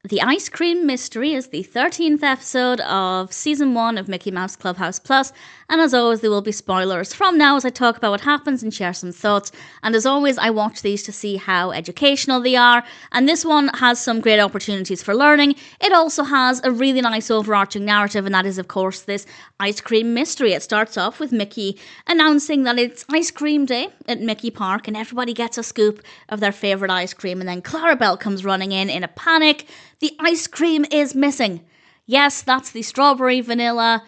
The Ice Cream Mystery is the 13th episode of Season 1 of Mickey Mouse Clubhouse Plus, and as always there will be spoilers from now as I talk about what happens and share some thoughts, and as always I watch these to see how educational they are, and this one has some great opportunities for learning. It also has a really nice overarching narrative, and that is of course this ice cream mystery. It starts off with Mickey announcing that it's ice cream day at Mickey Park and everybody gets a scoop of their favourite ice cream, and then Clarabelle comes running in a panic. The ice cream is missing. Yes, that's the strawberry, vanilla,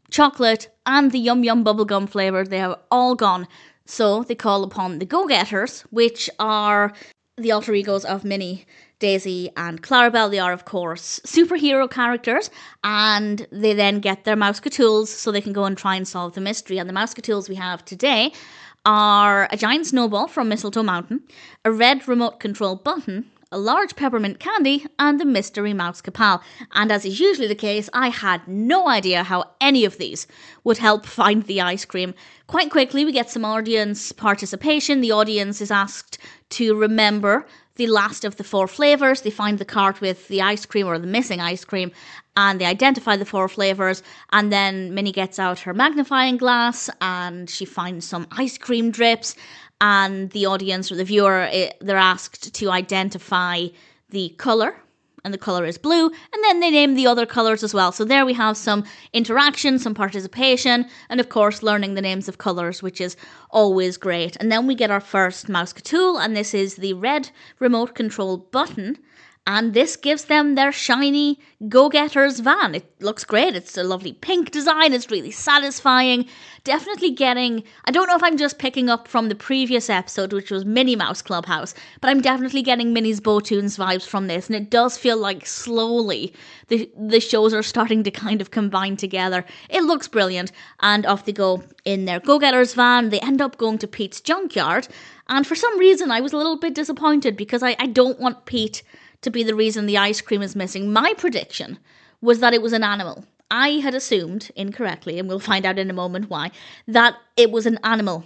chocolate, and the Yum Yum bubblegum flavour. They are all gone. So they call upon the Go-Getters, which are the alter egos of Minnie, Daisy, and Clarabelle. They are, of course, superhero characters, and they then get their Mousecatools so they can go and try and solve the mystery. And the Mousecatools we have today are a giant snowball from Mistletoe Mountain, a red remote control button, a large peppermint candy, and the mystery mouse capal. And as is usually the case, I had no idea how any of these would help find the ice cream. Quite quickly, we get some audience participation. The audience is asked to remember the last of the 4 flavours. They find the cart with the ice cream or the missing ice cream, and they identify the 4 flavours, and then Minnie gets out her magnifying glass and she finds some ice cream drips, and the audience or the viewer, they're asked to identify the colour, and the colour is blue, and then they name the other colours as well. So there we have some interaction, some participation, and of course learning the names of colours, which is always great. And then we get our first Mousecatool, and this is the red remote control button, and this gives them their shiny Go-Getters van. It looks great. It's a lovely pink design. It's really satisfying. Definitely getting... I don't know if I'm just picking up from the previous episode, which was Minnie Mouse Clubhouse, but I'm definitely getting Minnie's Bo-Toons vibes from this, and it does feel like slowly the shows are starting to kind of combine together. It looks brilliant, and off they go in their Go-Getters van. They end up going to Pete's junkyard, and for some reason I was a little bit disappointed because I don't want Pete to be the reason the ice cream is missing. My prediction was that it was an animal. I had assumed, incorrectly, and we'll find out in a moment why, that it was an animal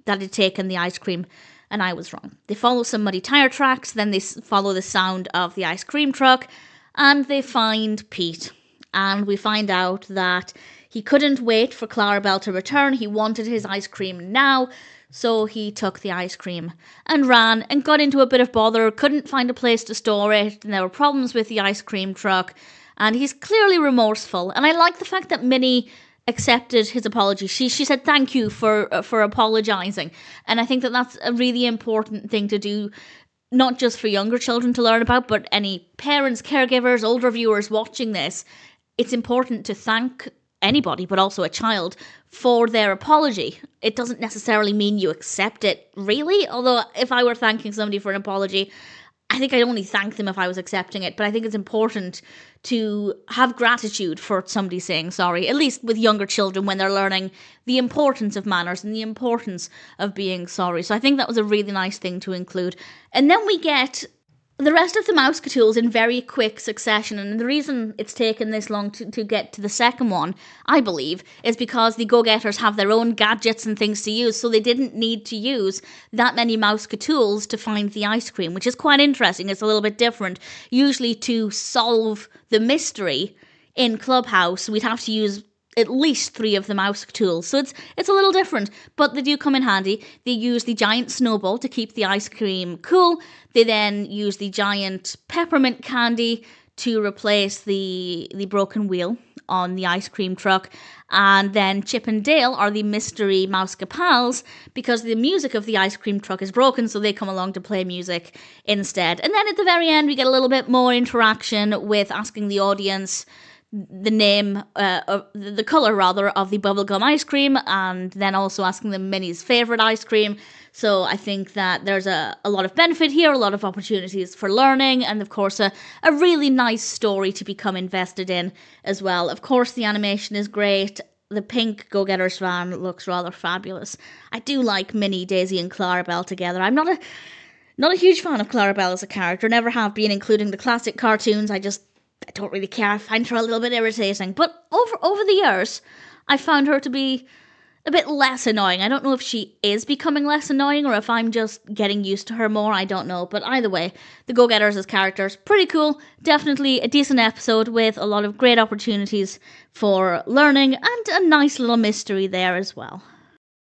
that had taken the ice cream, and I was wrong. They follow some muddy tire tracks, then they follow the sound of the ice cream truck, and they find Pete. And we find out that he couldn't wait for Clarabelle to return. He wanted his ice cream now. So he took the ice cream and ran and got into a bit of bother, couldn't find a place to store it, and there were problems with the ice cream truck, and he's clearly remorseful. And I like the fact that Minnie accepted his apology. She said thank you for apologising, and I think that that's a really important thing to do, not just for younger children to learn about, but any parents, caregivers, older viewers watching this. It's important to thank anybody, but also a child, for their apology. It doesn't necessarily mean you accept it, really, although if I were thanking somebody for an apology, I think I'd only thank them if I was accepting it, but I think it's important to have gratitude for somebody saying sorry, at least with younger children when they're learning the importance of manners and the importance of being sorry. So I think that was a really nice thing to include. And then we get the rest of the Mousecatools in very quick succession, and the reason it's taken this long to get to the second one, I believe, is because the Go-Getters have their own gadgets and things to use, so they didn't need to use that many Mousecatools to find the ice cream, which is quite interesting. It's a little bit different. Usually to solve the mystery in Clubhouse, we'd have to use at least 3 of the Mousecatools, so it's a little different, but they do come in handy. They use the giant snowball to keep the ice cream cool. They then use the giant peppermint candy to replace the broken wheel on the ice cream truck, and then Chip and Dale are the mystery mouse capals because the music of the ice cream truck is broken, so they come along to play music instead. And then at the very end we get a little bit more interaction with asking the audience the name, the colour rather, of the bubblegum ice cream, and then also asking them Minnie's favourite ice cream. So I think that there's a lot of benefit here, a lot of opportunities for learning, and of course a really nice story to become invested in as well. Of course the animation is great. The pink Go-Getters van looks rather fabulous. I do like Minnie, Daisy and Clarabelle together. I'm not a huge fan of Clarabelle as a character, never have been, including the classic cartoons. I don't really care. I find her a little bit irritating. But over the years, I found her to be a bit less annoying. I don't know if she is becoming less annoying or if I'm just getting used to her more. I don't know. But either way, the Go-Getters as characters, pretty cool. Definitely a decent episode with a lot of great opportunities for learning and a nice little mystery there as well.